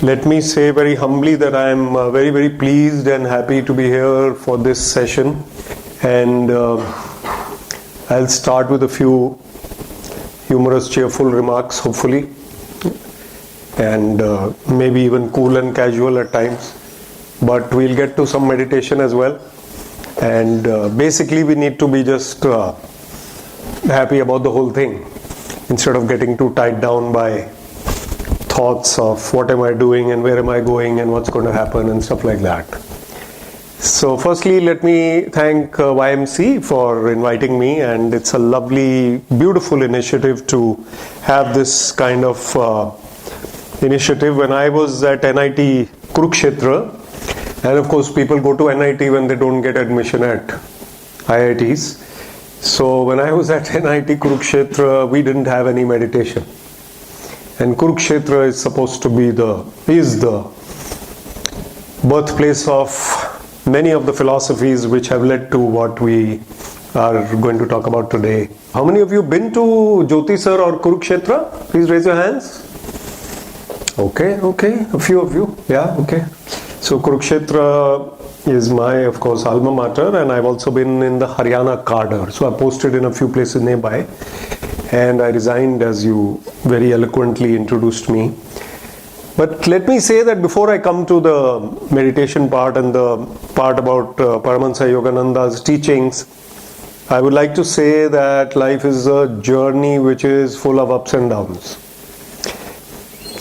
Let me say very humbly that I am very, very pleased and happy to be here for this session. And I'll start with a few humorous, cheerful remarks, hopefully. And maybe even cool and casual at times. But we'll get to some meditation as well. And basically we need to be just happy about the whole thing, instead of getting too tied down by thoughts of what am I doing and where am I going and what's going to happen and stuff like that. So firstly, let me thank YMC for inviting me, and it's a lovely, beautiful initiative to have this kind of initiative. When I was at NIT Kurukshetra, and of course people go to NIT when they don't get admission at IITs. So when I was at NIT Kurukshetra, we didn't have any meditation. And Kurukshetra is supposed to be the birthplace of many of the philosophies which have led to what we are going to talk about today. How many of you been to Jyoti sir or Kurukshetra? Please raise your hands. Okay, a few of you. Yeah, okay. So Kurukshetra is my, of course, alma mater, and I've also been in the Haryana cadre. So I posted in a few places nearby. And I resigned, as you very eloquently introduced me. But let me say that before I come to the meditation part and the part about Paramahansa Yogananda's teachings, I would like to say that life is a journey which is full of ups and downs.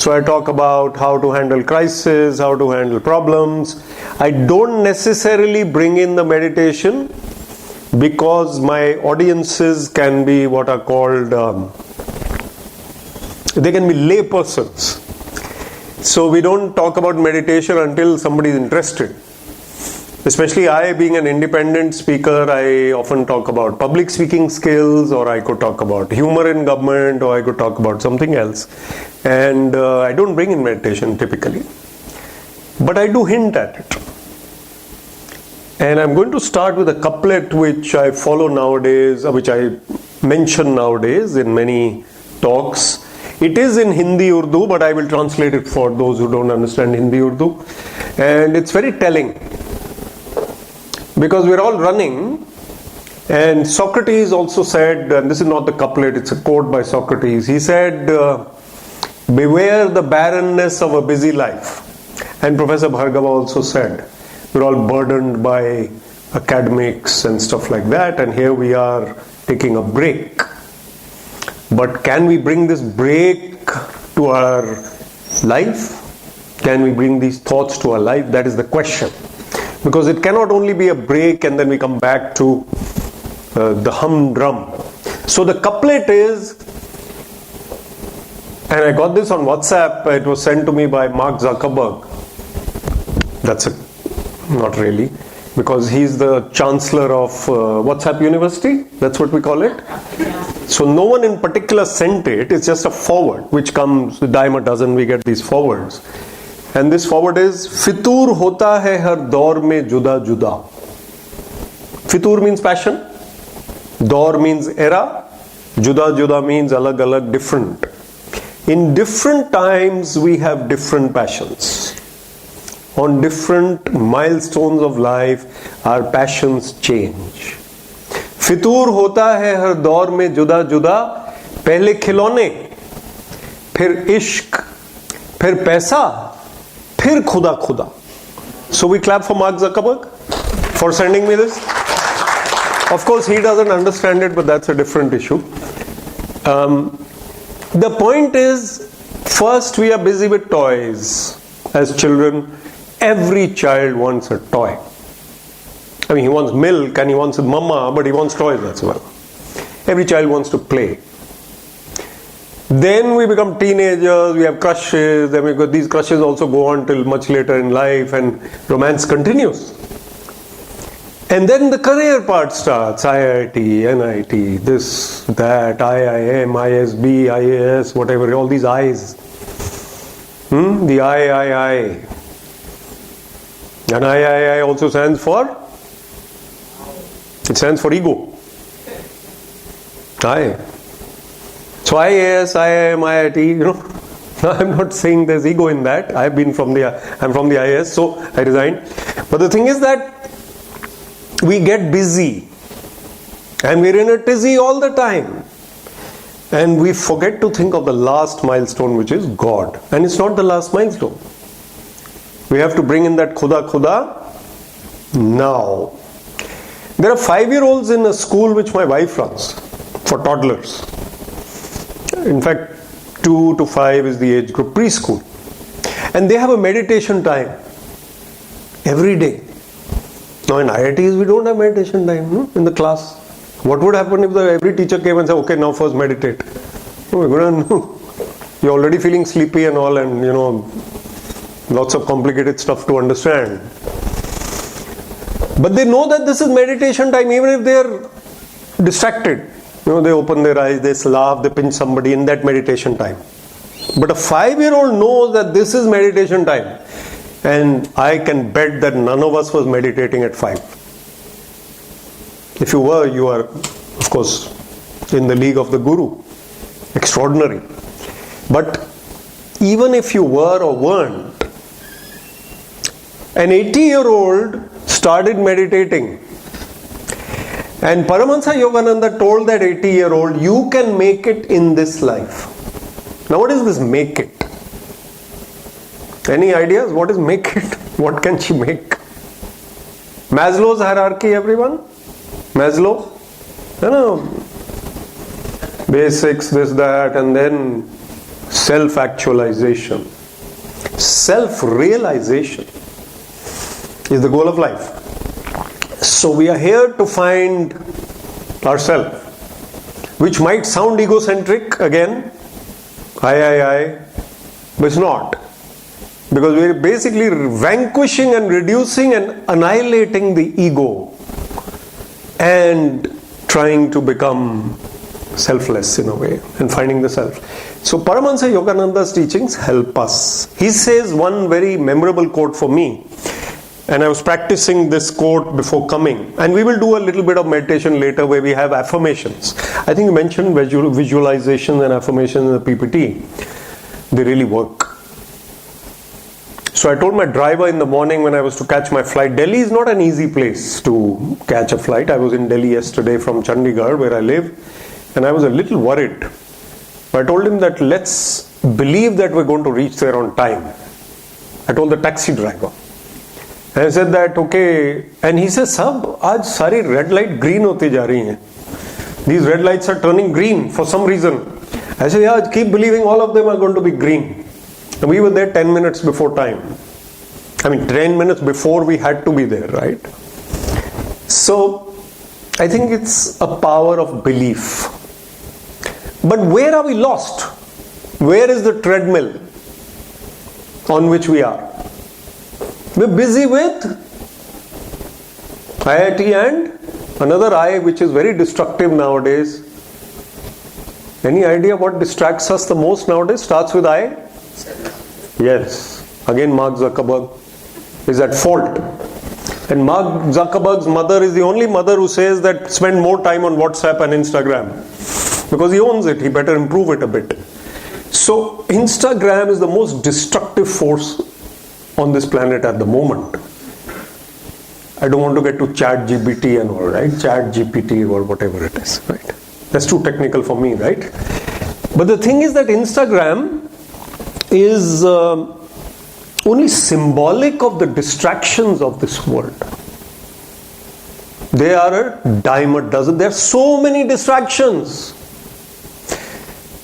So I talk about how to handle crisis, how to handle problems. I don't necessarily bring in the meditation, because my audiences can be what are called, they can be lay persons. So we don't talk about meditation until somebody is interested. Especially I, being an independent speaker, I often talk about public speaking skills, or I could talk about humor in government, or I could talk about something else. And I don't bring in meditation typically. But I do hint at it. And I'm going to start with a couplet which I follow nowadays, which I mention nowadays in many talks. It is in Hindi Urdu, but I will translate it for those who don't understand Hindi Urdu. And it's very telling, because we're all running. And Socrates also said, and this is not the couplet, it's a quote by Socrates. He said, beware the barrenness of a busy life. And Professor Bhargava also said, we're all burdened by academics and stuff like that, and here we are taking a break. But can we bring this break to our life? Can we bring these thoughts to our life? That is the question. Because it cannot only be a break and then we come back to the humdrum. So the couplet is, and I got this on WhatsApp, it was sent to me by Mark Zuckerberg. Not really, because he's the chancellor of WhatsApp University, that's what we call it. So no one in particular sent it, it's just a forward which comes, a dime a dozen we get these forwards. And this forward is, Fitur hota hai har daur mein juda juda. Fitur means passion, daur means era, juda juda means alag alag, different. In different times we have different passions. On different milestones of life, our passions change. फितूर होता है हर दौर में जुदा जुदा, पहले खिलौने, फिर इश्क, फिर पैसा, फिर खुदा खुदा. So we clap for Mark Zuckerberg for sending me this. Of course, he doesn't understand it, but that's a different issue. The point is, first we are busy with toys. As children, every child wants a toy. I mean, he wants milk and he wants mama, but he wants toys as well. Every child wants to play. Then we become teenagers, we have crushes, then these crushes also go on till much later in life, and romance continues. And then the career part starts, IIT, NIT, this, that, IIM, ISB, IAS, whatever, all these I's. The I. And I also stands for? It stands for ego. I. So IAS, IIM, IIT, I'm not saying there's ego in that. I'm from the IIS, so I resigned. But the thing is that we get busy and we're in a tizzy all the time. And we forget to think of the last milestone, which is God. And it's not the last milestone. We have to bring in that khuda now. There are 5-year-olds in a school which my wife runs for toddlers. In fact, 2 to 5 is the age group, preschool. And they have a meditation time every day. Now in IITs we don't have meditation time in the class. What would happen if every teacher came and said, okay, now first meditate? You're already feeling sleepy and all, and lots of complicated stuff to understand. But they know that this is meditation time, even if they're distracted. They open their eyes, they laugh, they pinch somebody in that meditation time. But a 5-year-old knows that this is meditation time. And I can bet that none of us was meditating at 5. If you were, you are, of course, in the league of the Guru. Extraordinary. But even if you were or weren't, an 80-year-old started meditating. And Paramahansa Yogananda told that 80-year-old, you can make it in this life. Now what is this make it? Any ideas? What is make it? What can she make? Maslow's hierarchy, everyone? Maslow? Basics, this, that, and then self-actualization. Self-realization is the goal of life. So we are here to find ourselves, which might sound egocentric again, I, but it's not. Because we are basically vanquishing and reducing and annihilating the ego and trying to become selfless in a way and finding the self. So Paramahansa Yogananda's teachings help us. He says one very memorable quote for me, and I was practicing this quote before coming, and we will do a little bit of meditation later where we have affirmations. I think you mentioned visualization and affirmation in the PPT. They really work. So I told my driver in the morning when I was to catch my flight, Delhi is not an easy place to catch a flight. I was in Delhi yesterday from Chandigarh where I live, and I was a little worried. But I told him that let's believe that we're going to reach there on time. I told the taxi driver. And I said that, okay. And he says, Sab, aaj sari red light green hote ja rahi hain. These red lights are turning green for some reason. I said, yeah, keep believing all of them are going to be green. And we were there 10 minutes before time. 10 minutes before we had to be there, right? So, I think it's a power of belief. But where are we lost? Where is the treadmill on which we are? We're busy with IIT and another I which is very destructive nowadays. Any idea what distracts us the most nowadays? Starts with I? Yes. Again Mark Zuckerberg is at fault. And Mark Zuckerberg's mother is the only mother who says that spend more time on WhatsApp and Instagram. Because he owns it, he better improve it a bit. So Instagram is the most destructive force on this planet at the moment. I don't want to get to chat GPT and all, right? Chat GPT or whatever it is, right? That's too technical for me, right? But the thing is that Instagram is only symbolic of the distractions of this world. They are a dime a dozen. There are so many distractions.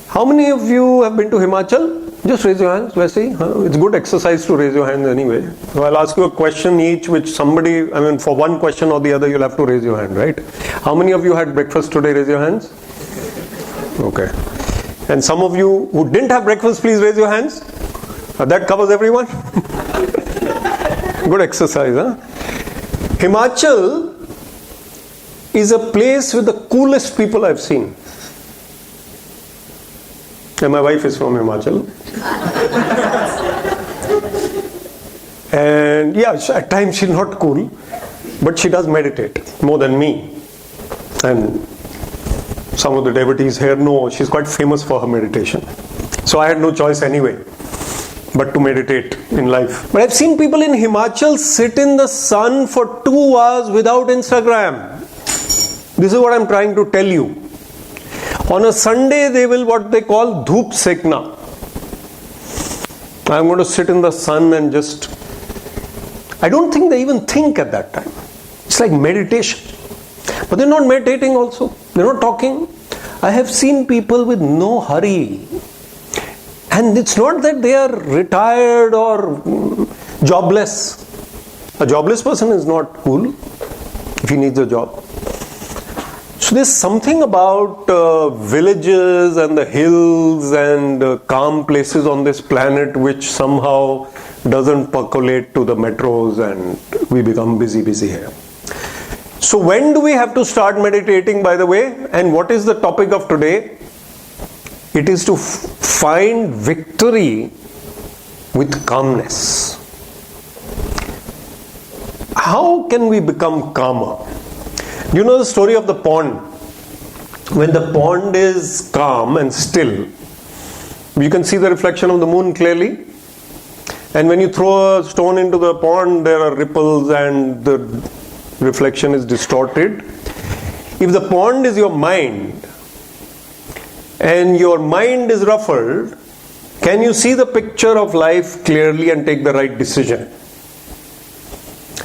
How many of you have been to Himachal? Just raise your hands, Wesley. It's good exercise to raise your hands anyway. So I'll ask you a question each, which somebody, for one question or the other, you'll have to raise your hand, right? How many of you had breakfast today? Raise your hands. Okay. And some of you who didn't have breakfast, please raise your hands. That covers everyone. Good exercise, huh? Himachal is a place with the coolest people I've seen. And my wife is from Himachal. And yeah, at times she's not cool, but she does meditate more than me. And some of the devotees here know she's quite famous for her meditation. So I had no choice anyway but to meditate in life. But I've seen people in Himachal sit in the sun for 2 hours without Instagram. This is what I'm trying to tell you. On a Sunday they will what they call dhoop sekna. I'm going to sit in the sun and just... I don't think they even think at that time. It's like meditation. But they're not meditating also. They're not talking. I have seen people with no hurry. And it's not that they are retired or jobless. A jobless person is not cool if he needs a job. So there's something about villages and the hills and calm places on this planet which somehow doesn't percolate to the metros, and we become busy here. So when do we have to start meditating, by the way? And what is the topic of today? It is to find victory with calmness. How can we become calmer? You know the story of the pond. When the pond is calm and still, you can see the reflection of the moon clearly. And when you throw a stone into the pond, there are ripples and the reflection is distorted. If the pond is your mind, and your mind is ruffled, can you see the picture of life clearly and take the right decision?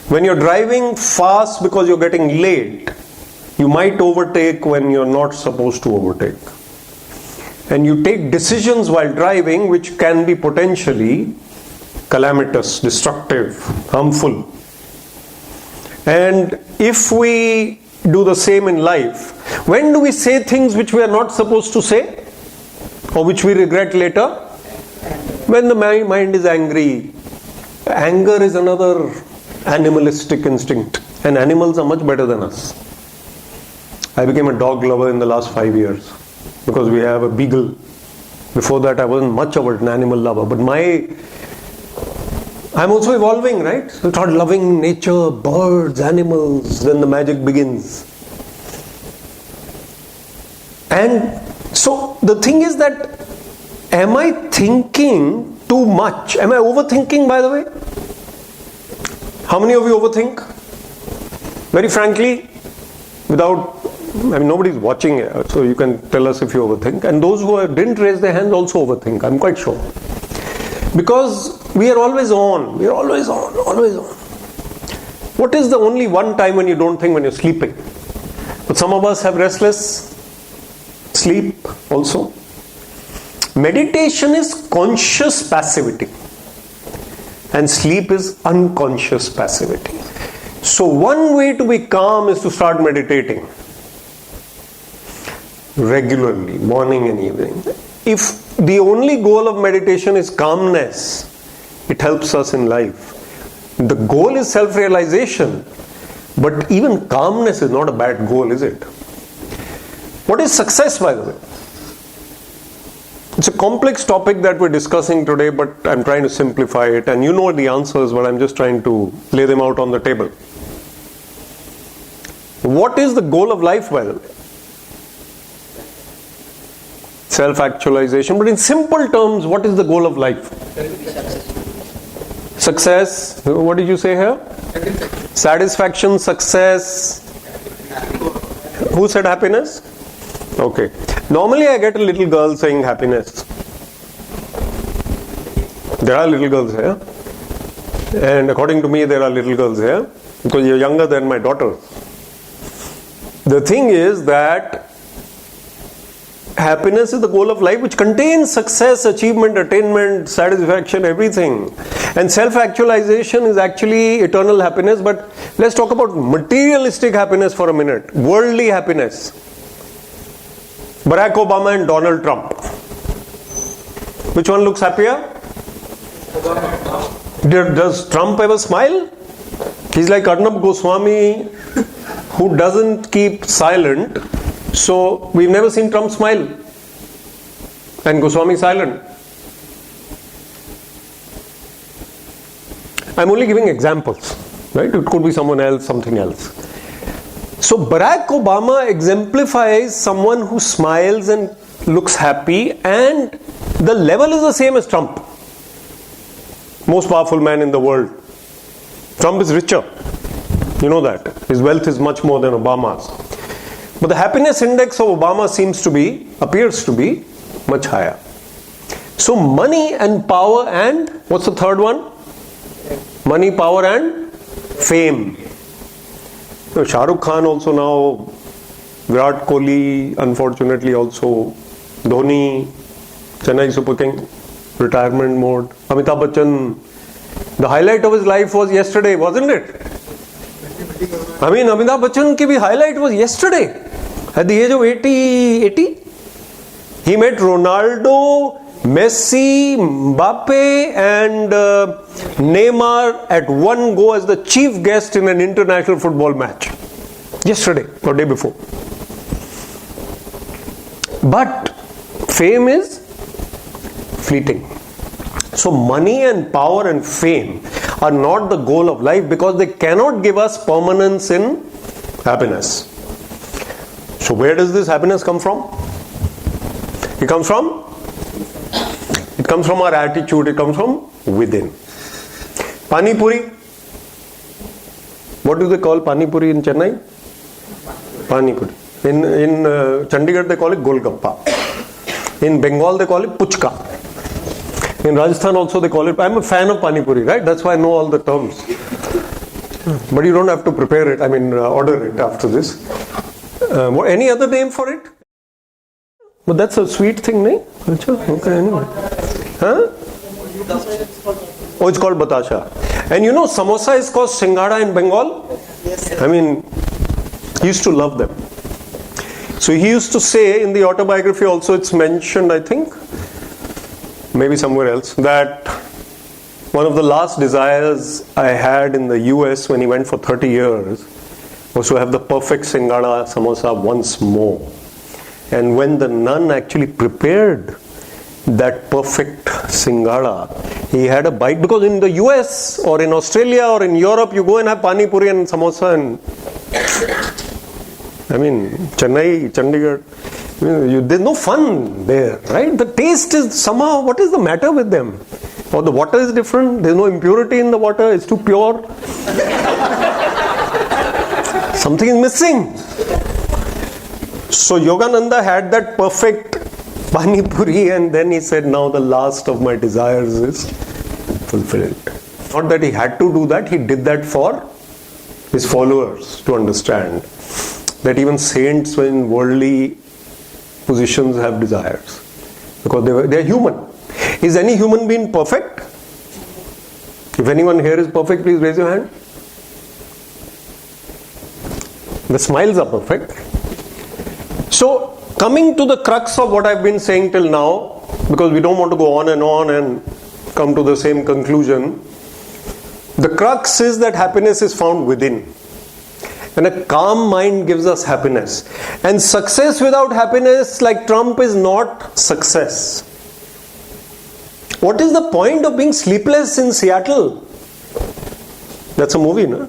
When you're driving fast because you're getting late, you might overtake when you're not supposed to overtake. And you take decisions while driving which can be potentially calamitous, destructive, harmful. And if we do the same in life, when do we say things which we are not supposed to say or which we regret later? When the mind is angry. Anger is another animalistic instinct, and animals are much better than us. I became a dog lover in the last 5 years because we have a beagle. Before that I wasn't much of an animal lover, but I'm also evolving, right? So start loving nature, birds, animals, then the magic begins. And so the thing is that, am I thinking too much? Am I overthinking, by the way? How many of you overthink? Very frankly, nobody's watching, so you can tell us if you overthink. And those who didn't raise their hands also overthink, I'm quite sure. Because we are always on. We are always on, always on. What is the only one time when you don't think? When you're sleeping. But some of us have restless sleep also. Meditation is conscious passivity. And sleep is unconscious passivity. So one way to be calm is to start meditating. Regularly, morning and evening. If the only goal of meditation is calmness, it helps us in life. The goal is self-realization, but even calmness is not a bad goal, is it? What is success, by the way? It's a complex topic that we're discussing today, but I'm trying to simplify it, and you know the answers, but I'm just trying to lay them out on the table. What is the goal of life, by the way? Self-actualization. But in simple terms, what is the goal of life? Success. What did you say here? Satisfaction, success. Who said happiness? Okay. Normally I get a little girl saying happiness. There are little girls here. And according to me, there are little girls here. Because you're younger than my daughter. The thing is that happiness is the goal of life, which contains success, achievement, attainment, satisfaction, everything. And self-actualization is actually eternal happiness. But let's talk about materialistic happiness for a minute. Worldly happiness. Barack Obama and Donald Trump. Which one looks happier? Does Trump ever smile? He's like Arnab Goswami, who doesn't keep silent. So we've never seen Trump smile. And Goswami silent. I'm only giving examples, right? It could be someone else, something else. So Barack Obama exemplifies someone who smiles and looks happy, and the level is the same as Trump. Most powerful man in the world. Trump is richer. You know that. His wealth is much more than Obama's. But the happiness index of Obama appears to be much higher. So money and power and, what's the third one? Money, power and fame. So Shah Rukh Khan also now, Virat Kohli, unfortunately also, Dhoni, Chennai Super King, retirement mode. Amitabh Bachchan, the highlight of his life was yesterday, wasn't it? I mean, Amitabh Bachchan ki bhi highlight was yesterday. At the age of 80, he met Ronaldo, Messi, Mbappe and Neymar at one go as the chief guest in an international football match. Yesterday or day before. But fame is fleeting. So money and power and fame are not the goal of life because they cannot give us permanence in happiness. So where does this happiness come from? It comes from our attitude, it comes from within. Pani Puri. What do they call Pani Puri in Chennai? Pani Puri. In Chandigarh they call it Golgappa. In Bengal they call it Puchka. In Rajasthan also they call it, I'm a fan of Pani Puri, right? That's why I know all the terms. But you don't have to prepare it, order it after this. Any other name for it? But that's a sweet thing, no? Okay, anyway. Huh? Oh, it's called Batasha. And you know, Samosa is called Singara in Bengal? He used to love them. So he used to say in the autobiography also, it's mentioned, I think, maybe somewhere else, that one of the last desires I had in the US when he went for 30 years was to have the perfect Singara Samosa once more. And when the nun actually prepared that perfect Singara, he had a bite, because in the US or in Australia or in Europe you go and have Pani Puri and Samosa and Chennai, Chandigarh, there's no fun there, right? The taste is somehow, what is the matter with them? Or the water is different, there's no impurity in the water, it's too pure. Something is missing. So Yogananda had that perfect Pani Puri and then he said, now the last of my desires is fulfilled. Not that he had to do that, he did that for his followers to understand that even saints in worldly positions have desires. Because they are human. Is any human being perfect? If anyone here is perfect, please raise your hand. The smiles are perfect. So, coming to the crux of what I've been saying till now, because we don't want to go on and come to the same conclusion, the crux is that happiness is found within. And a calm mind gives us happiness. And success without happiness, like Trump, is not success. What is the point of being sleepless in Seattle? That's a movie, no?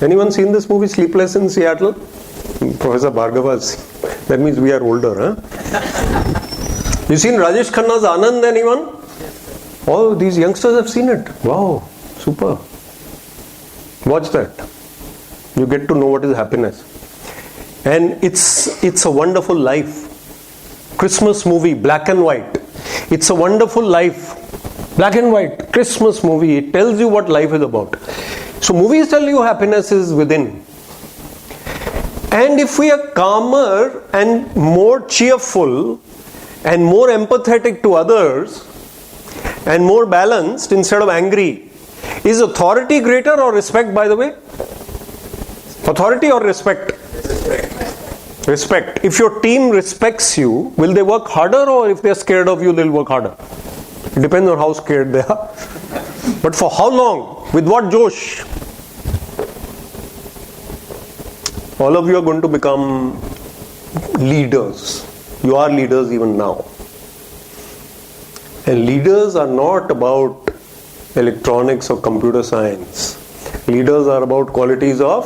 Anyone seen this movie, Sleepless in Seattle? Professor Bhargava's. That means we are older, huh? You seen Rajesh Khanna's Anand, anyone? Oh, these youngsters have seen it. Wow, super. Watch that. You get to know what is happiness. And it's a wonderful life. Christmas movie, black and white. It's a wonderful life. Black and white, Christmas movie. It tells you what life is about. So movies tell you happiness is within. And if we are calmer and more cheerful and more empathetic to others and more balanced instead of angry, is authority greater or respect, by the way? Authority or respect? Respect. If your team respects you, will they work harder, or if they are scared of you, they'll work harder? It depends on how scared they are. But for how long? With what Josh? All of you are going to become leaders. You are leaders even now. And leaders are not about electronics or computer science. Leaders are about qualities of,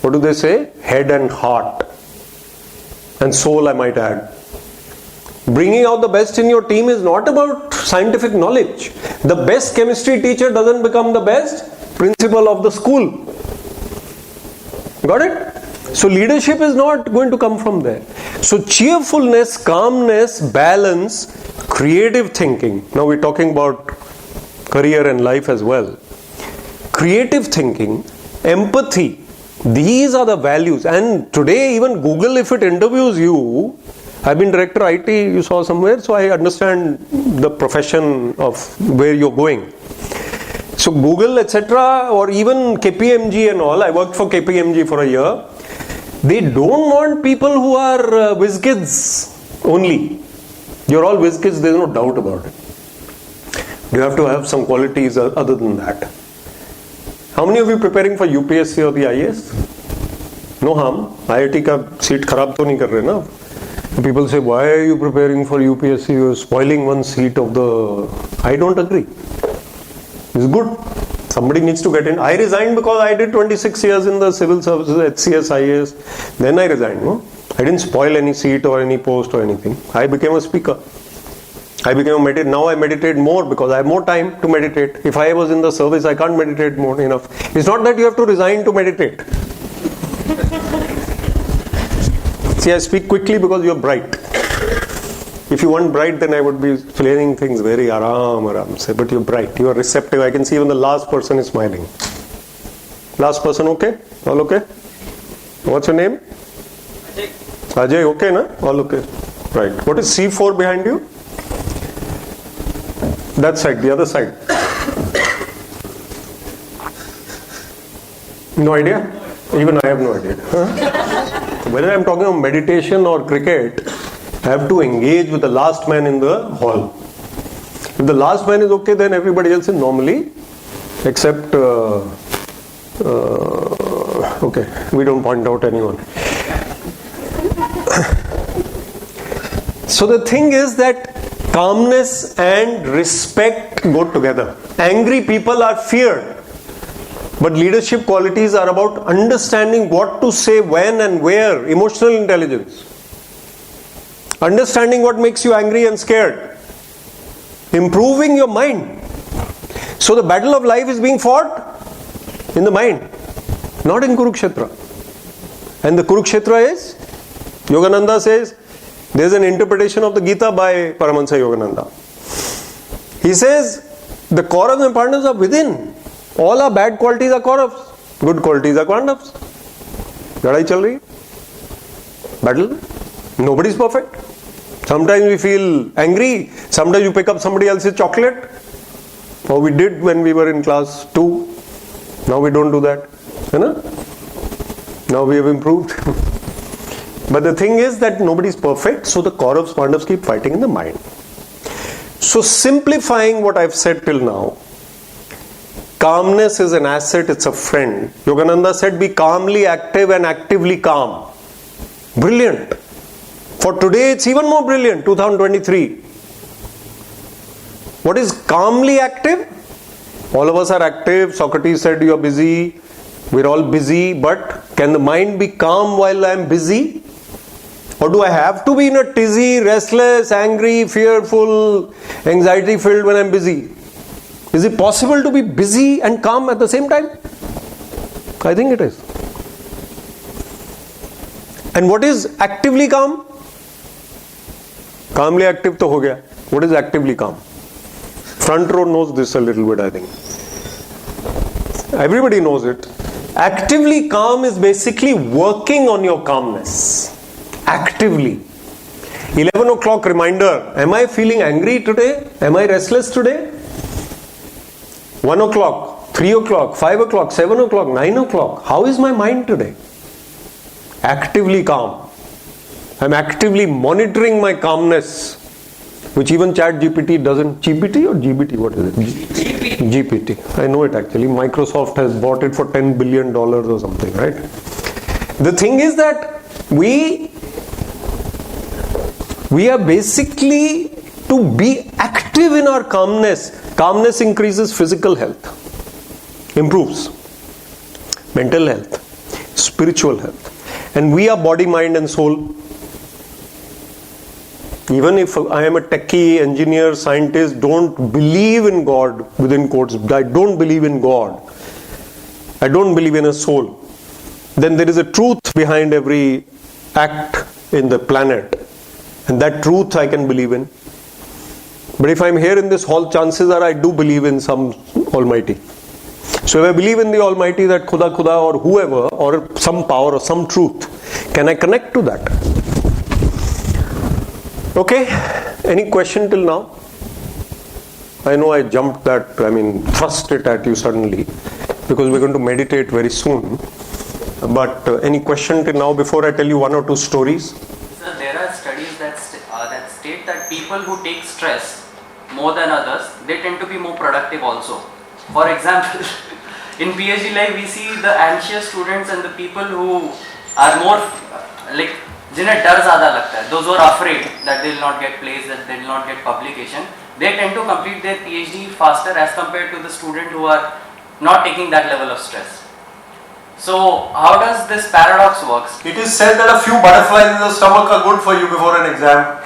what do they say? Head and heart. And soul, I might add. Bringing out the best in your team is not about scientific knowledge. The best chemistry teacher doesn't become the best principal of the school. Got it? So leadership is not going to come from there. So cheerfulness, calmness, balance, creative thinking. Now we're talking about career and life as well. Creative thinking, empathy. These are the values. And today even Google, if it interviews you, I've been director IT, you saw somewhere, so I understand the profession of where you're going. So Google, etc., or even KPMG and all, I worked for KPMG for a year. They don't want people who are whiz kids only. You're all whiz kids, there's no doubt about it. You have to have some qualities other than that. How many of you preparing for UPSC or the IAS? No harm. IIT ka seat kharab to nahi kar rahe na. People say, why are you preparing for UPSC? You're spoiling one seat of the... I don't agree. It's good. Somebody needs to get in. I resigned because I did 26 years in the civil services, HCS, IAS. Then I resigned. No? I didn't spoil any seat or any post or anything. I became a speaker. I became a meditator. Now I meditate more because I have more time to meditate. If I was in the service, I can't meditate more enough. It's not that you have to resign to meditate. See, I speak quickly because you're bright. If you weren't bright, then I would be explaining things very aram se. But you're bright, you are receptive. I can see even the last person is smiling. Last person, okay? All okay? What's your name? Ajay, okay, na? All okay. Right. What is C4 behind you? That side, the other side. No idea? Even I have no idea. Huh? Whether I'm talking about meditation or cricket, I have to engage with the last man in the hall. If the last man is okay, then everybody else is normally, except, okay, we don't point out anyone. So the thing is that calmness and respect go together. Angry people are feared. But leadership qualities are about understanding what to say, when and where. Emotional intelligence. Understanding what makes you angry and scared. Improving your mind. So the battle of life is being fought in the mind, not in Kurukshetra. And the Kurukshetra is, Yogananda says, there's an interpretation of the Gita by Paramahansa Yogananda. He says, the Kauravas and Pandavas are within. All our bad qualities are Kauravas. Good qualities are Pandavas. Ladai chal rahi. Battle. Nobody's perfect. Sometimes we feel angry. Sometimes you pick up somebody else's chocolate. Or we did when we were in class 2. Now we don't do that. You know? Now we have improved. But the thing is that nobody's perfect. So the Kauravas, Pandavas keep fighting in the mind. So simplifying what I've said till now. Calmness is an asset, it's a friend. Yogananda said, be calmly active and actively calm. Brilliant. For today, it's even more brilliant, 2023. What is calmly active? All of us are active. Socrates said, you are busy. We're all busy. But can the mind be calm while I'm busy? Or do I have to be in a tizzy, restless, angry, fearful, anxiety filled when I'm busy? Is it possible to be busy and calm at the same time? I think it is. And what is actively calm? Calmly active to ho gaya. What is actively calm? Front row knows this a little bit, I think. Everybody knows it. Actively calm is basically working on your calmness. Actively. 11 o'clock reminder. Am I feeling angry today? Am I restless today? 1 o'clock, 3 o'clock, 5 o'clock, 7 o'clock, 9 o'clock. How is my mind today? Actively calm. I'm actively monitoring my calmness. which even Chat GPT doesn't. GPT or GBT? What is it? GPT. I know it actually. Microsoft has bought it for $10 billion or something, right? The thing is that we are basically to be active in our calmness. Calmness increases physical health, improves mental health, spiritual health, and we are body, mind and soul. Even if I am a techie, engineer, scientist, don't believe in God, within quotes, I don't believe in God, I don't believe in a soul, then there is a truth behind every act in the planet, and that truth I can believe in. But if I'm here in this hall, chances are I do believe in some Almighty. So if I believe in the Almighty, that Khuda or whoever, or some power or some truth, can I connect to that? Okay, any question till now? I know I jumped that, thrust it at you suddenly, because we're going to meditate very soon. But any question till now before I tell you one or two stories? So there are studies that state that people who take stress more than others, they tend to be more productive also. For example, in PhD life we see the anxious students and the people who are more like जिन्हें डर ज़्यादा लगता है, those who are afraid that they will not get placed, that they will not get publication, they tend to complete their PhD faster as compared to the student who are not taking that level of stress. So how does this paradox works? It is said that a few butterflies in the stomach are good for you before an exam.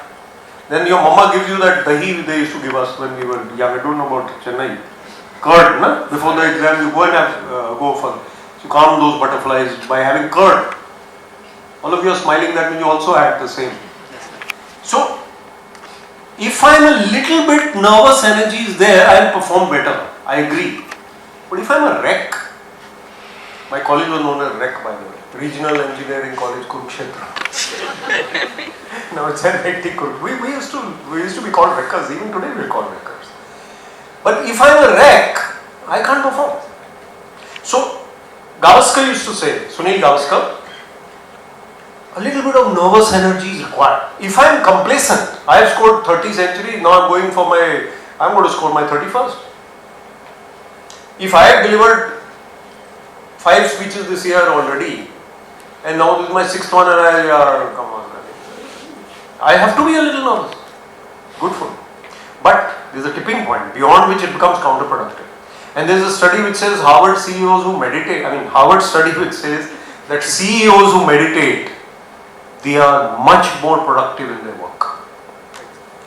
Then your mama gives you that dahi they used to give us when we were young. I don't know about Chennai. Curd, no? Before the exam you go and go for. So you calm those butterflies by having curd. All of you are smiling, that means you also had the same. So, if I'm a little bit nervous energy is there, I'll perform better. I agree. But if I'm a wreck, my college was known as REC by the way, Regional Engineering College Kurukshetra. Now it's NIT Kurukshetra. We used to be called wreckers. Even today we're called wreckers. But if I'm a wreck, I can't perform. So Gavaskar used to say, Sunil Gavaskar, a little bit of nervous energy is required. If I am complacent, I have scored 30 centuries, now I'm going to score my 31st. If I have delivered 5 speeches this year already, and now this is my 6th one, and I have to be a little nervous. Good for me. But there is a tipping point beyond which it becomes counterproductive. And there is a study which says Harvard CEOs who meditate, Harvard study which says that CEOs who meditate, they are much more productive in their work.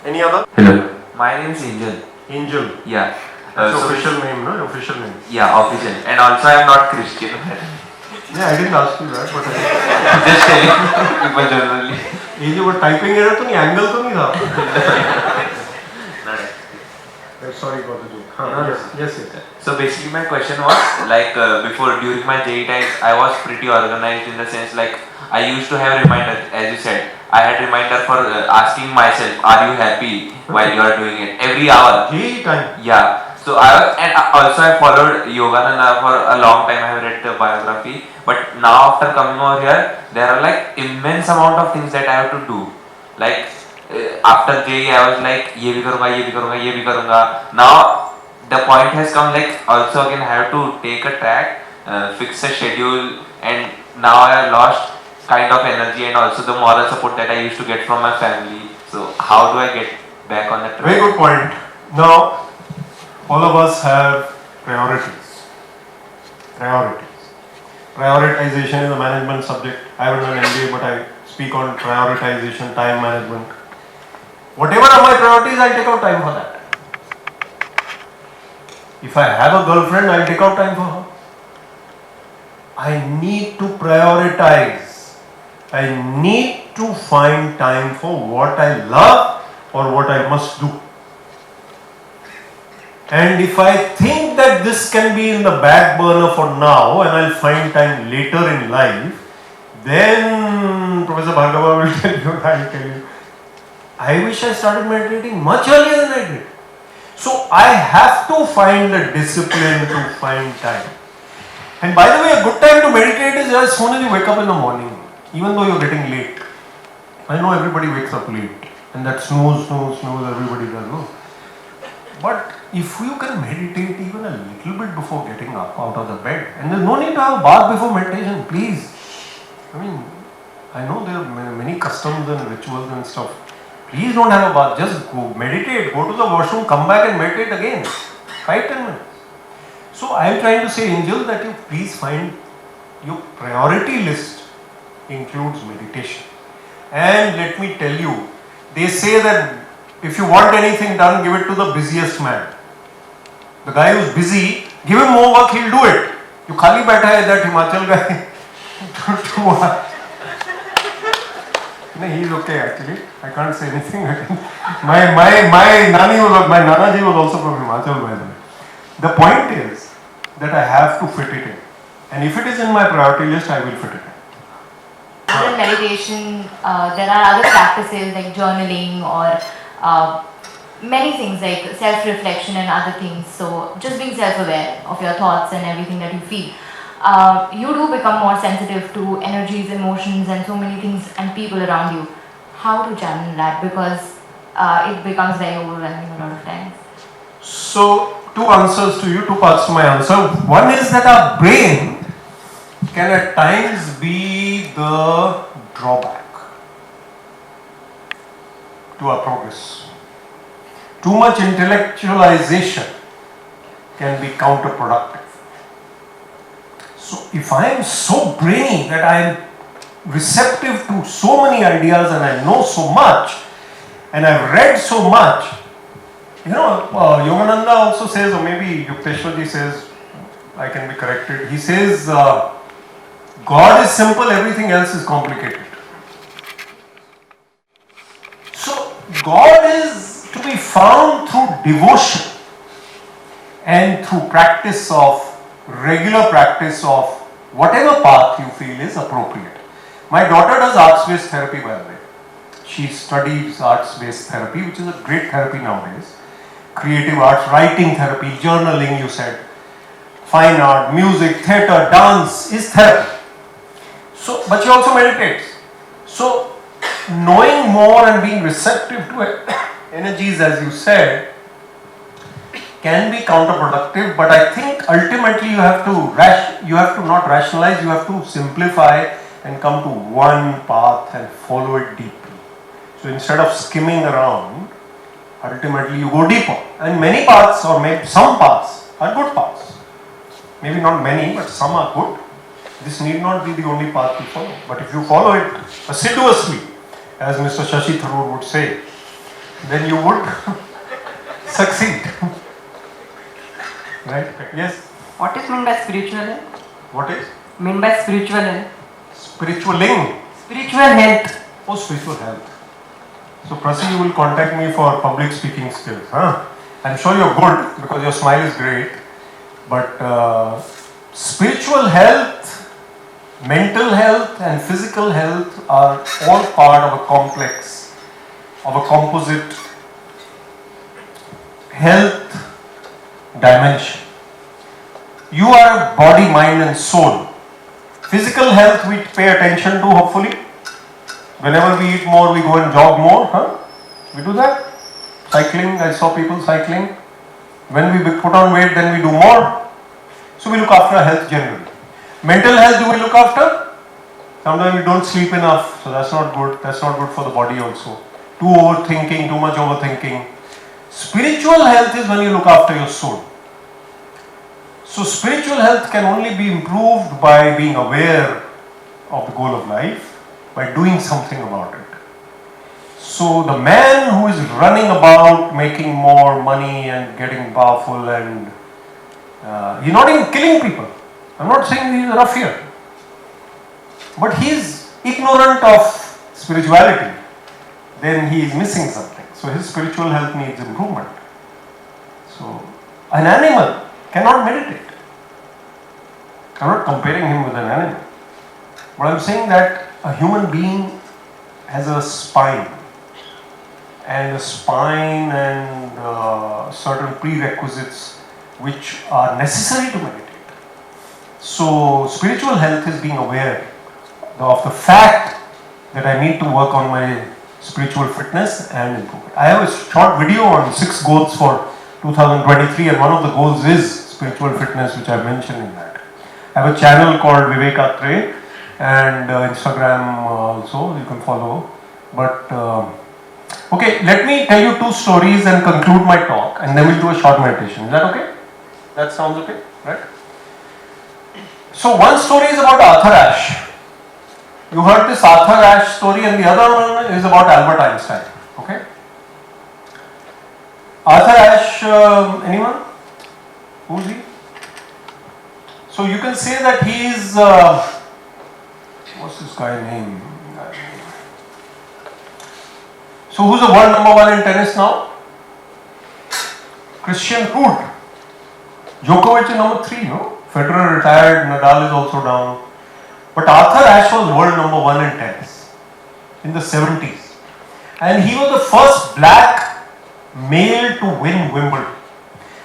Any other? Hello, my name is Angel. Angel. Yeah. That's official name, no? Official name. Yeah, official. And also I am not Christian. Yeah, I didn't ask you that, but just telling people generally. Angel, but typing error to nahi, angle to nahi tha. Sorry for the joke. Yes. So basically my question was during my JEE times I was pretty organized in the sense I used to have reminder, as you said. I had reminder for asking myself, are you happy while you are doing it? Every hour. JEE time? Yeah. So I followed Yogananda for a long time. I have read the biography. But now after coming over here, there are immense amount of things that I have to do. After JEE, I was ye bhi karunga. Now the point has come also again I have to take a track, fix a schedule, and now I have lost kind of energy and also the moral support that I used to get from my family. So how do I get back on the track? Very good point. Now, all of us have priorities. Prioritization is a management subject. I haven't done MBA, but I speak on prioritization, time management. Whatever are my priorities, I'll take out time for that. If I have a girlfriend, I'll take out time for her. I need to prioritize. I need to find time for what I love or what I must do. And if I think that this can be in the back burner for now and I'll find time later in life, then Professor Bhargava will tell you, I wish I started meditating much earlier than I did. So I have to find the discipline to find time. And by the way, a good time to meditate is as soon as you wake up in the morning, even though you're getting late. I know everybody wakes up late. And that snooze, everybody does, no? But if you can meditate even a little bit before getting up out of the bed, and there's no need to have a bath before meditation, please. I mean, I know there are many customs and rituals and stuff. Please don't have a bath, just go meditate, go to the washroom, come back and meditate again. 5-10 minutes. So I am trying to say, Angel, that you please find your priority list includes meditation. And let me tell you, they say that if you want anything done, give it to the busiest man. The guy who's busy, give him more work, he'll do it. You khali baitha hai, that Himachal guy. No, he's okay actually. I can't say anything. my Nanaji was also from Himachal, by the way. The point is that I have to fit it in. And if it is in my priority list, I will fit it in. Other than meditation, there are other practices like journaling or many things like self-reflection and other things. So just being self-aware of your thoughts and everything that you feel. You do become more sensitive to energies, emotions and so many things and people around you. How to channel that? Because it becomes very overwhelming a lot of times. So, two answers to you, two parts to my answer. One is that our brain can at times be the drawback to our progress. Too much intellectualization can be counterproductive. So if I am so brainy that I am receptive to so many ideas and I know so much and I've read so much, Yogananda also says, or maybe Yukteswarji says, I can be corrected, he says, God is simple, everything else is complicated. So God is to be found through devotion and through regular practice of whatever path you feel is appropriate. My daughter does arts-based therapy, by the way. She studies arts-based therapy, which is a great therapy nowadays. Creative arts, writing therapy, journaling, you said, fine art, music, theatre, dance is therapy. So, but she also meditates. So, knowing more and being receptive to energies, as you said, can be counterproductive, but I think ultimately you have to not rationalize, you have to simplify and come to one path and follow it deeply. So instead of skimming around, ultimately you go deeper. And many paths, or maybe some paths, are good paths. Maybe not many, but some are good. This need not be the only path to follow. But if you follow it assiduously, as Mr. Shashi Tharoor would say, then you would succeed. Right? Yes? What is meant by spiritual health? What is? Meant by spiritual health? Spiritualing. Spiritual health. Oh, spiritual health. So, Prasi, you will contact me for public speaking skills. Huh? I'm sure you're good because your smile is great. But spiritual health, mental health and physical health are all part of a complex, of a composite health dimension. You are body, mind and soul. Physical health we pay attention to, hopefully. Whenever we eat more, we go and jog more. Huh? We do that. Cycling, I saw people cycling. When we put on weight, then we do more. So we look after our health generally. Mental health do we look after? Sometimes we don't sleep enough, so that's not good. That's not good for the body also. Too much overthinking. Spiritual health is when you look after your soul. So spiritual health can only be improved by being aware of the goal of life, by doing something about it. So the man who is running about making more money and getting powerful and he's not even killing people. I'm not saying he's a ruffian. But he's ignorant of spirituality. Then he is missing something. So his spiritual health needs improvement. So an animal cannot meditate. I'm not comparing him with an animal. But I'm saying that a human being has a spine. And a spine and certain prerequisites which are necessary to meditate. So spiritual health is being aware of the fact that I need to work on my spiritual fitness and improvement. I have a short video on 6 goals for 2023, and one of the goals is spiritual fitness, which I mentioned in that. I have a channel called Vivek Atray, and Instagram also, you can follow. But okay, let me tell you 2 stories and conclude my talk, and then we'll do a short meditation. Is that okay? That sounds okay, right? So one story is about Arthur Ashe. You heard this Arthur Ashe story, and the other one is about Albert Einstein. Okay? Arthur Ashe, anyone? Who's he? So you can say that he is, what's this guy's name? So who's the world #1 in tennis now? Christian Ruud. Djokovic is number 3, no? Federer retired, Nadal is also down. But Arthur Ashe was world #1 in tennis in the 70s. And he was the first black male to win Wimbledon.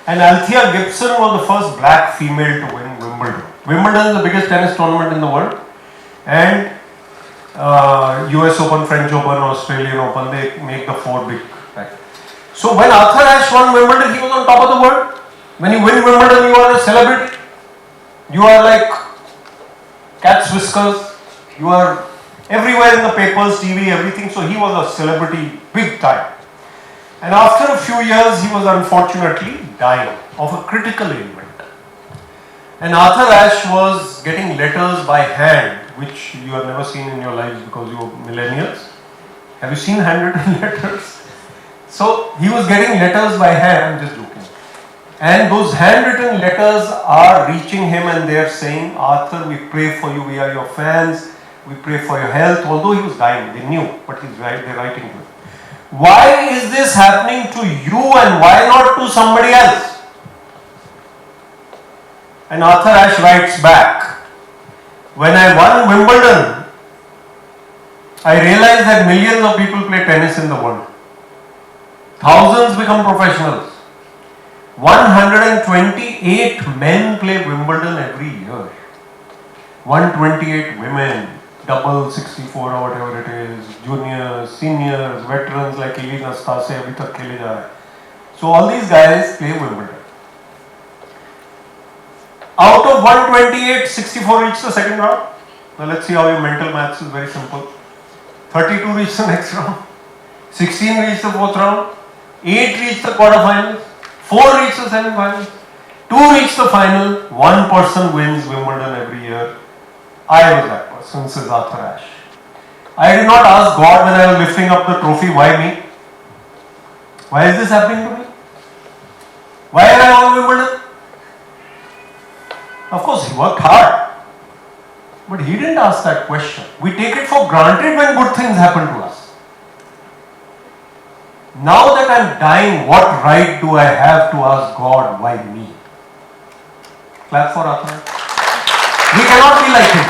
And Althea Gibson was the first black female to win Wimbledon. Wimbledon is the biggest tennis tournament in the world. And US Open, French Open, Australian Open, they make the 4 big. Right? So when Arthur Ashe won Wimbledon, he was on top of the world. When you win Wimbledon, you are a celebrity. You are like cat's whiskers. You are everywhere in the papers, TV, everything. So he was a celebrity big time. And after a few years, he was unfortunately dying of a critical ailment. And Arthur Ashe was getting letters by hand, which you have never seen in your lives because you are millennials. Have you seen handwritten letters? So he was getting letters by hand, I'm just joking. And those handwritten letters are reaching him, and they are saying, Arthur, we pray for you, we are your fans, we pray for your health. Although he was dying, they knew, but they're writing to him. Why is this happening to you, and why not to somebody else? And Arthur Ashe writes back, when I won Wimbledon, I realized that millions of people play tennis in the world. Thousands become professionals. 128 men play Wimbledon every year. 128 women, double 64 or whatever it is, juniors, seniors, veterans like Ili Nastase, abhi tak khele ja raha hai. So all these guys play Wimbledon. Out of 128, 64 reach the second round. Now let's see how your mental maths is very simple. 32 reach the next round. 16 reach the 4th round. 8 reach the quarterfinals. 4 reach the semi-finals. 2 reach the final. 1 person wins Wimbledon every year. I was that person, says Arthur Ashe. I did not ask God when I was lifting up the trophy, why me? Why is this happening to me? Why am I on Wimbledon? Of course, he worked hard. But he didn't ask that question. We take it for granted when good things happen to us. Now that I'm dying, what right do I have to ask God, why me? Clap for Arthur. We cannot be like him.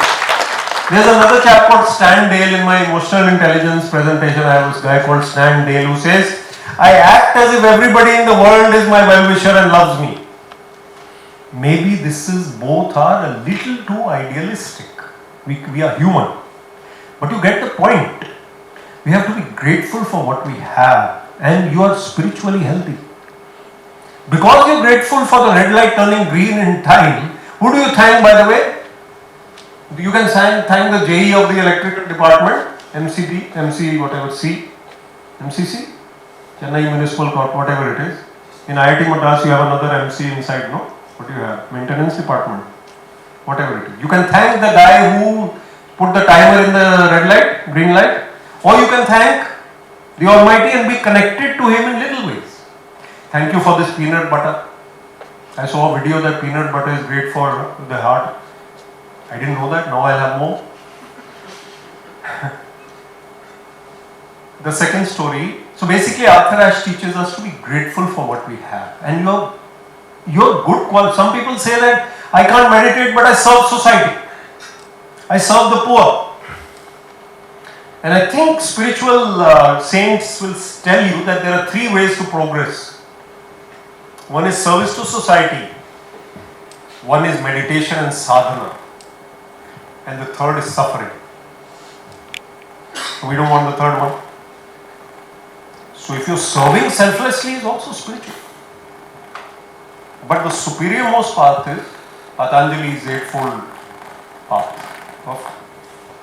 There's another chap called Stan Dale in my emotional intelligence presentation. I have this guy called Stan Dale who says, I act as if everybody in the world is my well-wisher and loves me. Maybe this is both are a little too idealistic. We are human. But you get the point. We have to be grateful for what we have. And you are spiritually healthy. Because you're grateful for the red light turning green in time, who do you thank, by the way? You can thank the JE of the electrical department, MC whatever C, MCC, Chennai Municipal Corp, whatever it is. In IIT Madras you have another MC inside, no? What do you have? Maintenance department, whatever it is. You can thank the guy who put the timer in the red light, green light, or you can thank the Almighty and be connected to Him in little ways. Thank you for this peanut butter. I saw a video that peanut butter is great for the heart. I didn't know that, now I'll have more. The second story. So basically Arthur Ashe teaches us to be grateful for what we have. And you're good quality. Some people say that I can't meditate but I serve society. I serve the poor. And I think spiritual saints will tell you that there are 3 ways to progress. One is service to society. One is meditation and sadhana. And the third is suffering. So we don't want the third one. So if you're serving selflessly is also spiritual. But the superior most path is Patanjali's eightfold path of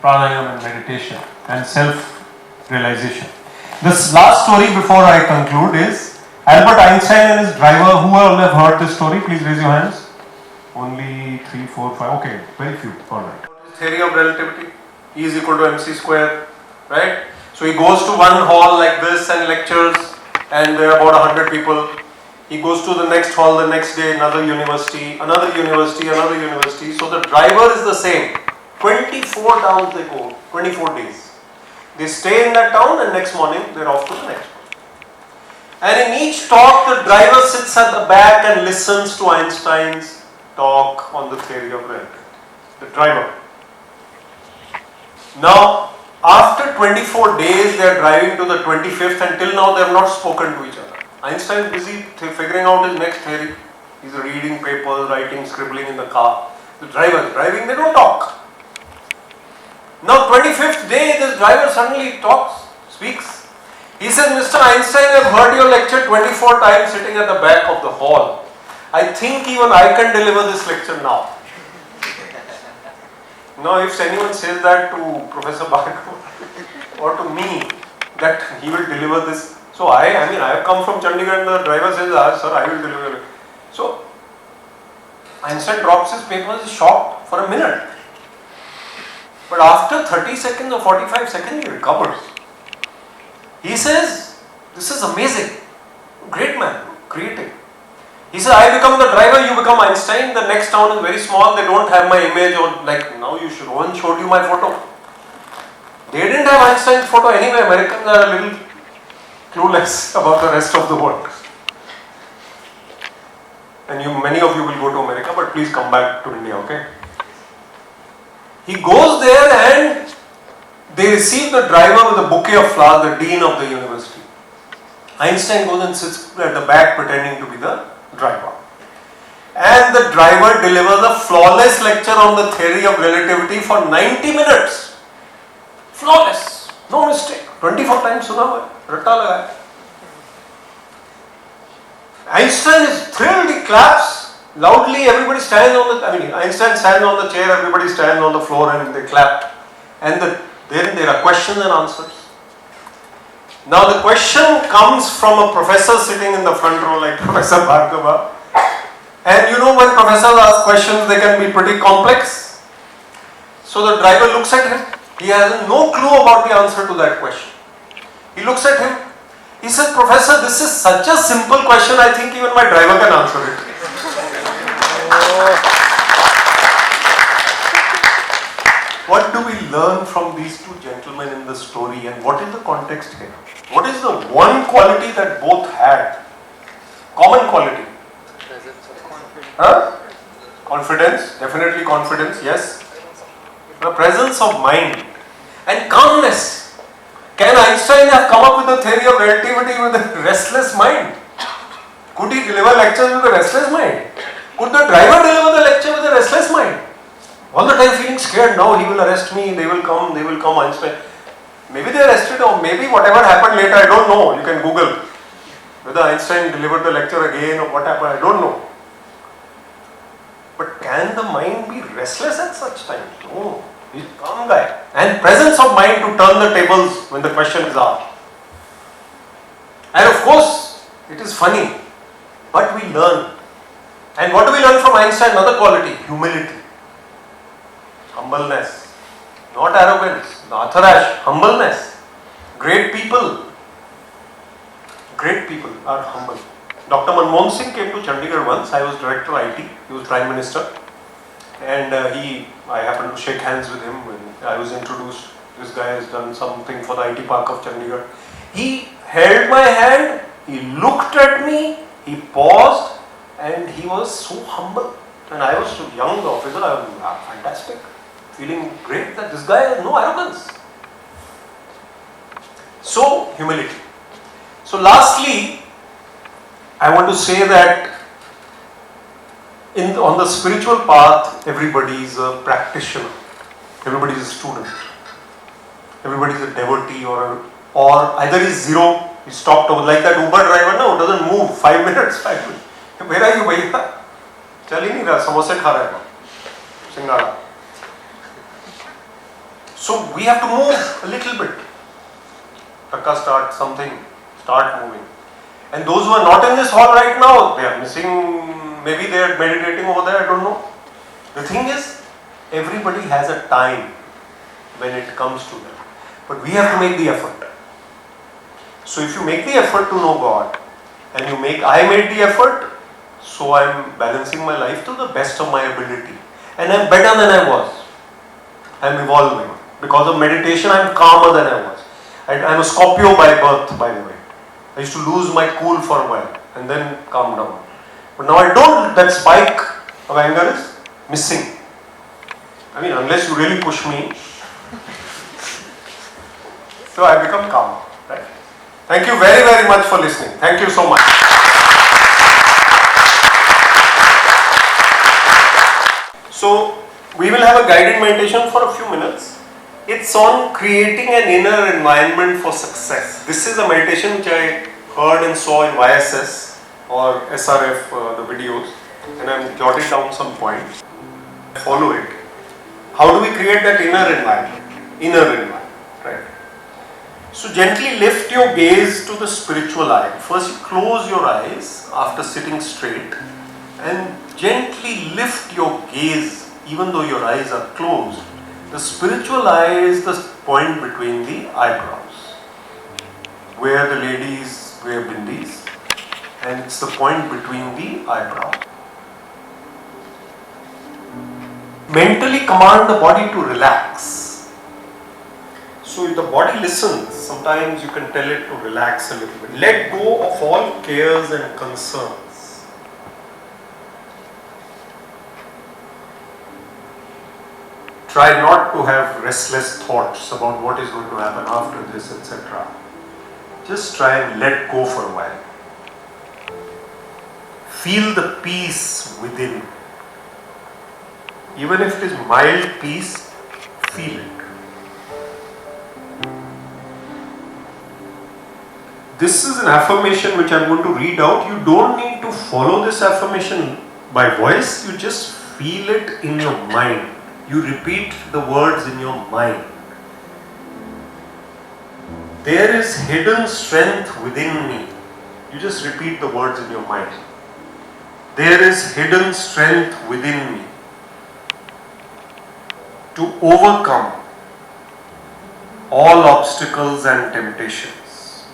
pranayama and meditation and self-realization. This last story before I conclude is Albert Einstein and his driver. Who all have heard this story? Please raise your hands. Only 3, 4, 5. Okay, very few. Alright. Theory of relativity. E is equal to mc square. Right? So he goes to one hall like this and lectures, and there are about 100 people. He goes to the next hall the next day, another university, another university, another university. So the driver is the same. 24 towns they go, 24 days. They stay in that town and next morning they're off to the next one. And in each talk the driver sits at the back and listens to Einstein's talk on the theory of relativity. The driver. Now, after 24 days they are driving to the 25th and till now they have not spoken to each other. Einstein is busy figuring out his next theory. He's reading papers, writing, scribbling in the car. The driver is driving, they don't talk. Now 25th day, this driver suddenly speaks. He says, Mr. Einstein, I've heard your lecture 24 times sitting at the back of the hall. I think even I can deliver this lecture now. Now if anyone says that to Professor Bhargava or to me, that he will deliver this. So I have come from Chandigarh and the driver says, sir, I will deliver it. So Einstein drops his papers, is shocked for a minute. But after 30 seconds or 45 seconds, he recovers. He says, this is amazing. Great man, creative. He says, I become the driver, you become Einstein. The next town is very small, they don't have my image, or like now Rohan showed you my photo. They didn't have Einstein's photo anyway. Americans are a little clueless about the rest of the world. And many of you will go to America, but please come back to India, okay? He goes there and they receive the driver with a bouquet of flowers, the dean of the university. Einstein goes and sits at the back pretending to be the driver. And the driver delivers a flawless lecture on the theory of relativity for 90 minutes. Flawless, no mistake. 24 times suna hua hai, ratta laga hai. Einstein is thrilled, he claps loudly, everybody stands on the, Einstein stands on the chair, everybody stands on the floor and they clap. And then there are questions and answers. Now the question comes from a professor sitting in the front row like Professor Bhargava. And when professors ask questions, they can be pretty complex. So the driver looks at him. He has no clue about the answer to that question. He looks at him. He says, Professor, this is such a simple question, I think even my driver can answer it. What do we learn from these two gentlemen in the story, and what is the context here? What is the one quality that both had? Common quality. Confidence, definitely confidence, yes. The presence of mind and calmness. Can Einstein have come up with the theory of relativity with a restless mind? Could he deliver lectures with a restless mind? Could the driver deliver the lecture with a restless mind? All the time feeling scared, now he will arrest me, they will come, Einstein. Maybe they arrested or maybe whatever happened later, I don't know. You can Google whether Einstein delivered the lecture again or what happened, I don't know. But can the mind be restless at such times? No, he's a calm guy. And presence of mind to turn the tables when the question is asked. And of course, it is funny, but we learn. And what do we learn from Einstein? Another quality, humility. Humbleness. Not arrogance. Natharash, humbleness. Great people are humble. Dr. Manmohan Singh came to Chandigarh once. I was director of IT. He was Prime Minister. And I happened to shake hands with him when I was introduced. This guy has done something for the IT Park of Chandigarh. He held my hand, he looked at me, he paused, and he was so humble. And I was so young officer, I was fantastic. Feeling great that this guy has no arrogance. So, humility. So lastly, I want to say that on the spiritual path, everybody is a practitioner. Everybody is a student. Everybody is a devotee or either is zero He stopped over, like that Uber driver now, doesn't move, 5 minutes, 5 minutes. Where are you, bhaiya? चल ही नहीं रहा, समोसे खा रहा है, सिंगाड़ा. So we have to move a little bit. Taka start moving. And those who are not in this hall right now, they are missing, maybe they are meditating over there, I don't know. The thing is, everybody has a time when it comes to them. But we have to make the effort. So if you make the effort to know God, and I made the effort, so I am balancing my life to the best of my ability. And I am better than I was. I am evolving. Because of meditation, I am calmer than I was. I am a Scorpio by birth, by the way. I used to lose my cool for a while and then calm down. But now I don't. That spike of anger is missing. I mean, unless you really push me. So I become calm. Right? Thank you very, very much for listening. Thank you so much. So we will have a guided meditation for a few minutes. It's on creating an inner environment for success. This is a meditation which I heard and saw in YSS or SRF, the videos, and I'm jotting down some points. Follow it. How do we create that inner environment? Right? So gently lift your gaze to the spiritual eye. First you close your eyes after sitting straight and gently lift your gaze even though your eyes are closed. The spiritual eye is the point between the eyebrows, where the ladies wear bindis, and it's the point between the eyebrows. Mentally command the body to relax. So if the body listens, sometimes you can tell it to relax a little bit. Let go of all cares and concerns. Try not to have restless thoughts about what is going to happen after this, etc. Just try and let go for a while. Feel the peace within. Even if it is mild peace, feel it. This is an affirmation which I am going to read out. You don't need to follow this affirmation by voice, you just feel it in your mind. You repeat the words in your mind. There is hidden strength within me. You just repeat the words in your mind. There is hidden strength within me to overcome all obstacles and temptations.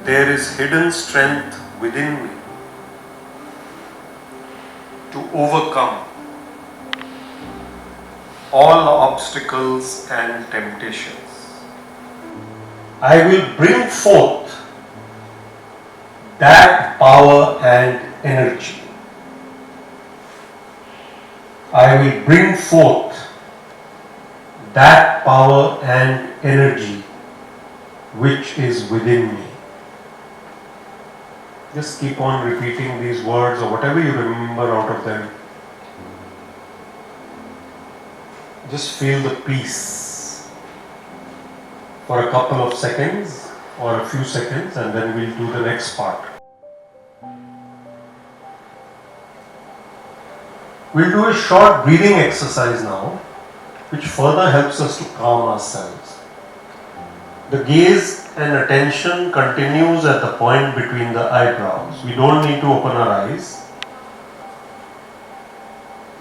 There is hidden strength within me to overcome all obstacles and temptations. I will bring forth that power and energy. I will bring forth that power and energy which is within me. Just keep on repeating these words or whatever you remember out of them. Just feel the peace for a couple of seconds or a few seconds, and then we'll do the next part. We'll do a short breathing exercise now, which further helps us to calm ourselves. The gaze and attention continues at the point between the eyebrows. We don't need to open our eyes.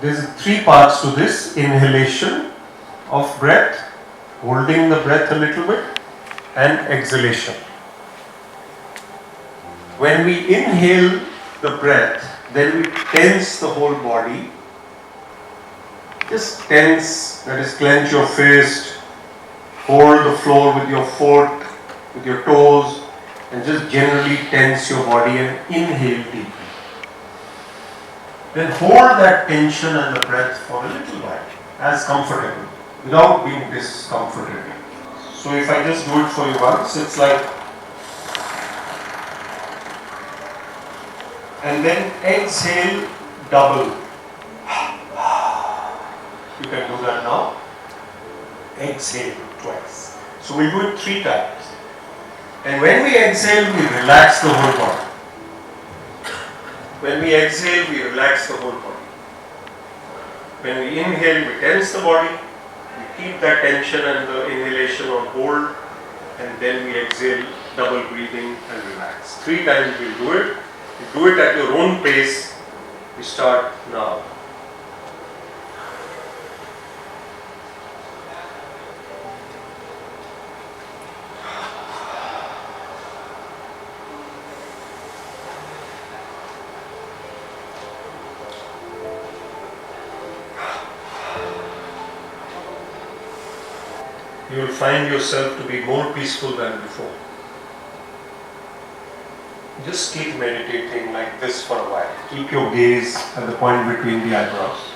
There's 3 parts to this: inhalation of breath, holding the breath a little bit, and exhalation. When we inhale the breath, then we tense the whole body. Just tense, that is, clench your fist, hold the floor with your foot, with your toes, and just generally tense your body and inhale deeply. Then hold that tension and the breath for a little while, as comfortable, without being discomforted. So if I just do it for you once, it's like, and then exhale double. You can do that now. Exhale twice. So we do it 3 times. And when we exhale, we relax the whole body. When we exhale, we relax the whole body. When we inhale, we tense the body. We keep that tension and the inhalation on hold. And then we exhale, double breathing and relax. 3 times we'll do it. You do it at your own pace. We start now. You will find yourself to be more peaceful than before. Just keep meditating like this for a while. Keep your gaze at the point between the eyebrows.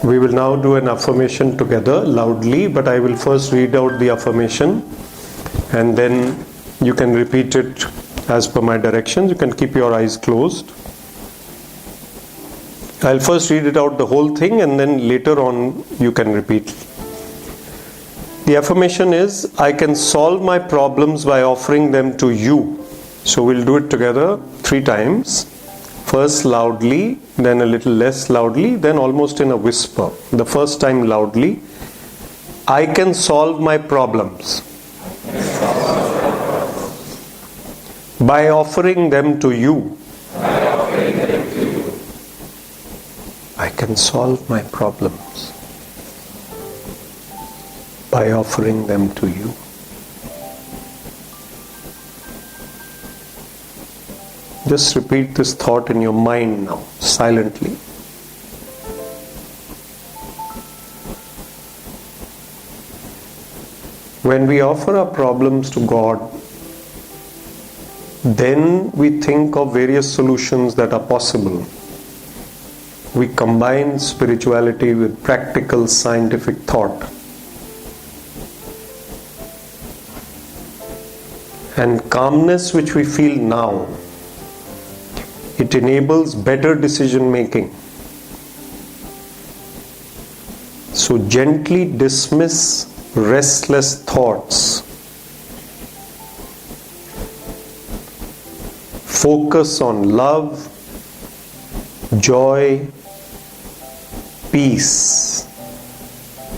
We will now do an affirmation together loudly, but I will first read out the affirmation and then you can repeat it as per my directions. You can keep your eyes closed. I'll first read it out the whole thing and then later on you can repeat. The affirmation is, I can solve my problems by offering them to you. So we'll do it together 3 times. First loudly, then a little less loudly, then almost in a whisper. The first time loudly. I can solve my problems by offering them to you. I can solve my problems by offering them to you. Just repeat this thought in your mind now, silently. When we offer our problems to God, then we think of various solutions that are possible. We combine spirituality with practical scientific thought. And calmness which we feel now, it enables better decision making. So gently dismiss restless thoughts. Focus on love, joy, peace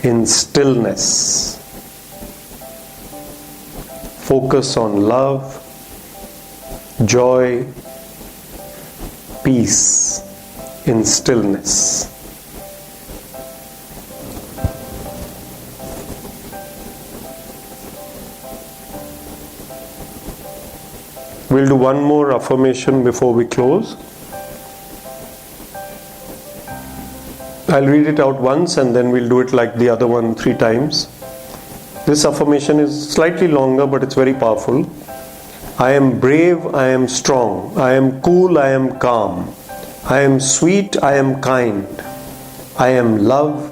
in stillness. Focus on love, joy, peace in stillness. We'll do one more affirmation before we close. I'll read it out once and then we'll do it like the other one 3 times. This affirmation is slightly longer but it's very powerful. I am brave, I am strong, I am cool, I am calm, I am sweet, I am kind, I am love,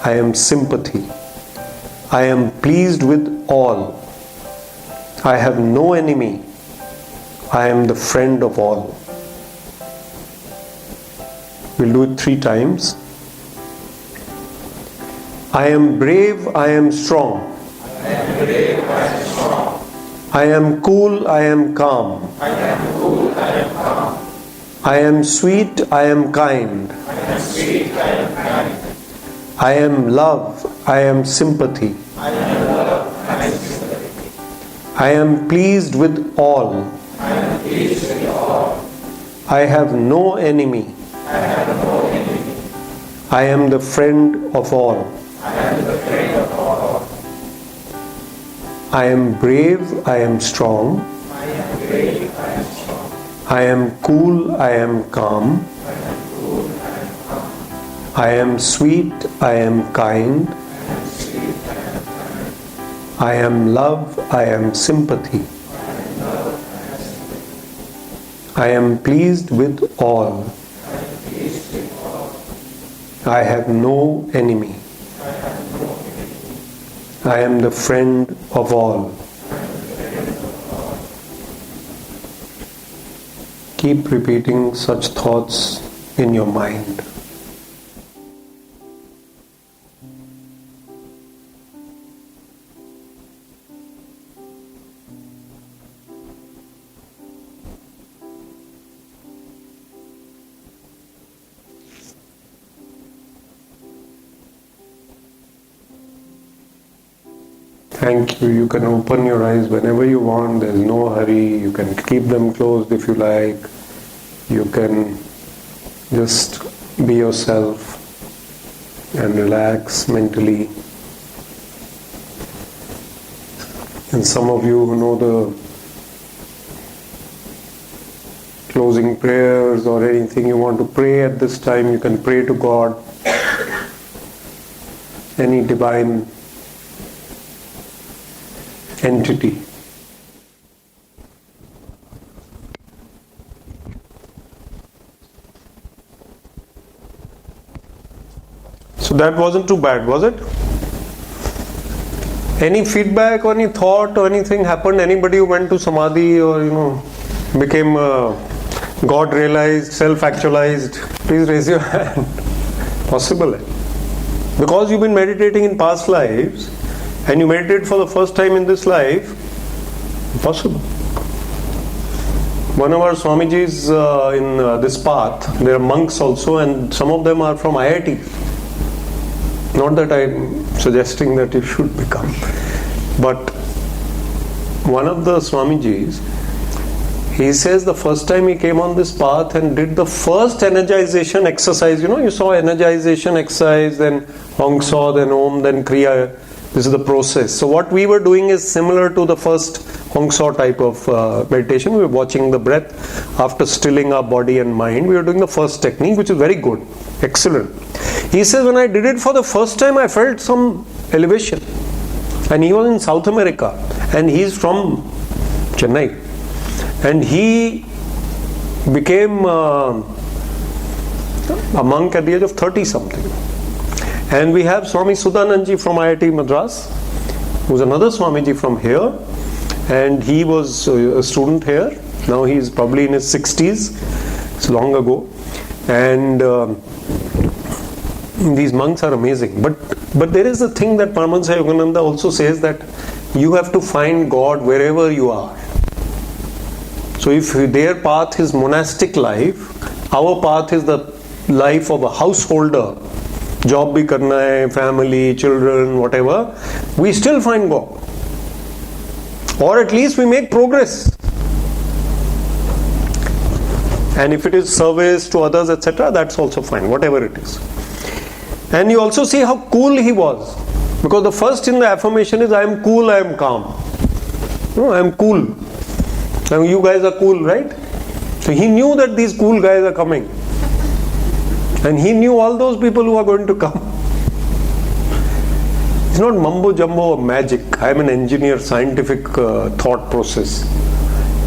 I am sympathy, I am pleased with all, I have no enemy, I am the friend of all. We'll do it 3 times. I am brave, I am strong. I am brave, I am strong. I am cool, I am calm. I am cool, I am calm. I am sweet, I am kind. I am sweet, I am kind. I am love, I am sympathy. I am love, I am sympathy. I am pleased with all. I am pleased with all. I have no enemy. I have no enemy. I am the friend of all. I am the friend of all. I am brave, I am strong. I am brave, I am strong. I am cool, I am calm. I am cool, I am calm. I am sweet, I am kind. I am sweet, I am kind. I am love, I am sympathy. I am love, I am I am pleased with all. I have no enemy. I am the friend of all. Keep repeating such thoughts in your mind. Thank you. You can open your eyes whenever you want. There's no hurry. You can keep them closed if you like. You can just be yourself and relax mentally. And some of you who know the closing prayers or anything you want to pray at this time, you can pray to God, any divine entity. So that wasn't too bad, was it? Any feedback or any thought or anything happened? Anybody who went to Samadhi or became God realized, self-actualized? Please raise your hand. Possible. Because you've been meditating in past lives and you meditate for the first time in this life, possible. One of our Swamijis in this path, there are monks also, and some of them are from IIT. Not that I'm suggesting that you should become, but one of the Swamijis, he says the first time he came on this path and did the first energization exercise, you saw energization exercise, then Hong Saw, then Om, then Kriya. This is the process. So what we were doing is similar to the first Hong Saw type of meditation. We were watching the breath. After stilling our body and mind, we were doing the first technique, which is very good. Excellent. He says, when I did it for the first time, I felt some elevation. And he was in South America. And he's from Chennai. And he became a monk at the age of 30 something. And we have Swami Sudananji from IIT Madras, who's another Swamiji from here, and he was a student here. Now he's probably in his 60s. It's long ago. And these monks are amazing. But there is a thing that Paramahansa Yogananda also says, that you have to find God wherever you are. So if their path is monastic life, our path is the life of a householder. Job bhi karna hai, family, children, whatever, we still find God. Or at least we make progress. And if it is service to others, etc., that's also fine, whatever it is. And you also see how cool he was. Because the first in the affirmation is, I am cool, I am calm. No, I am cool. Now you guys are cool, right? So he knew that these cool guys are coming. And he knew all those people who are going to come. It's not mumbo jumbo or magic. I am an engineer, scientific thought process.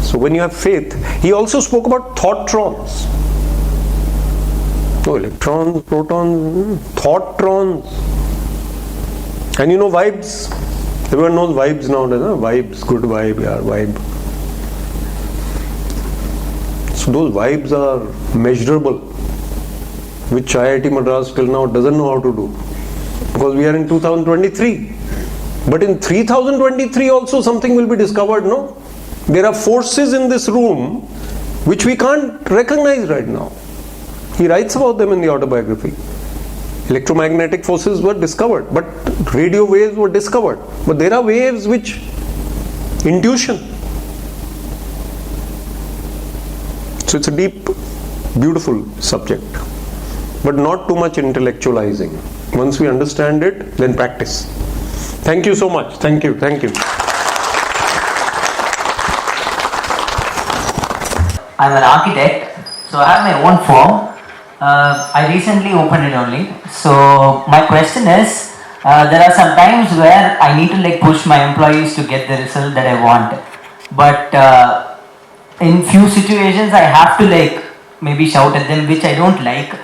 So when you have faith, he also spoke about thoughtrons. No electrons, protons, thoughttrons. And vibes. Everyone knows vibes nowadays, no? Vibes, good vibe, yeah, vibe. So those vibes are measurable, which IIT Madras till now doesn't know how to do. Because we are in 2023. But in 3023 also something will be discovered, no? There are forces in this room which we can't recognize right now. He writes about them in the autobiography. Electromagnetic forces were discovered, but radio waves were discovered. But there are waves which, intuition. So it's a deep, beautiful subject. But not too much intellectualizing. Once we understand it, then practice. Thank you so much. Thank you. Thank you. I'm an architect, so I have my own firm. I recently opened it only. So my question is, there are some times where I need to push my employees to get the result that I want. But in few situations I have to like maybe shout at them, which I don't like.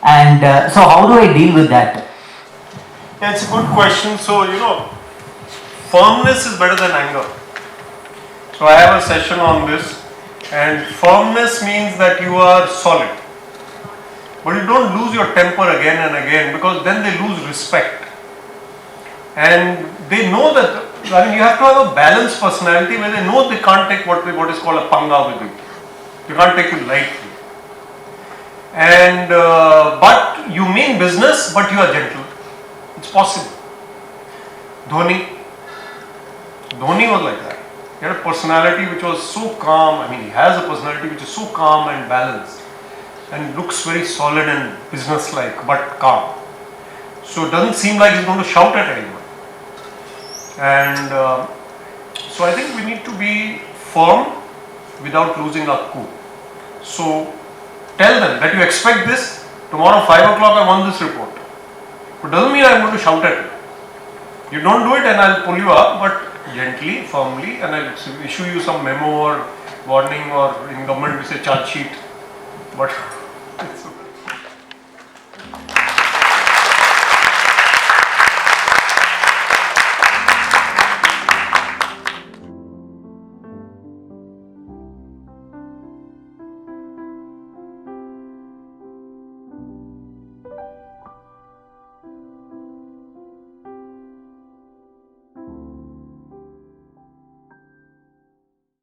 And so how do I deal with that? Yeah, it's a good question. So, firmness is better than anger. So I have a session on this, and firmness means that you are solid. But you don't lose your temper again and again, because then they lose respect. And they know that, you have to have a balanced personality where they know they can't take what is called a panga with you. You can't take it lightly. And but you mean business, but you are gentle. It's possible. Dhoni was like that. He had a personality which was so calm. He has a personality which is so calm and balanced, and looks very solid and business-like, but calm. So it doesn't seem like he's going to shout at anyone. And so I think we need to be firm without losing our cool. So tell them that you expect this. Tomorrow 5 o'clock I want this report. It doesn't mean I'm going to shout at you. You don't do it and I'll pull you up, but gently, firmly, and I'll issue you some memo or warning, or in government we say charge sheet. But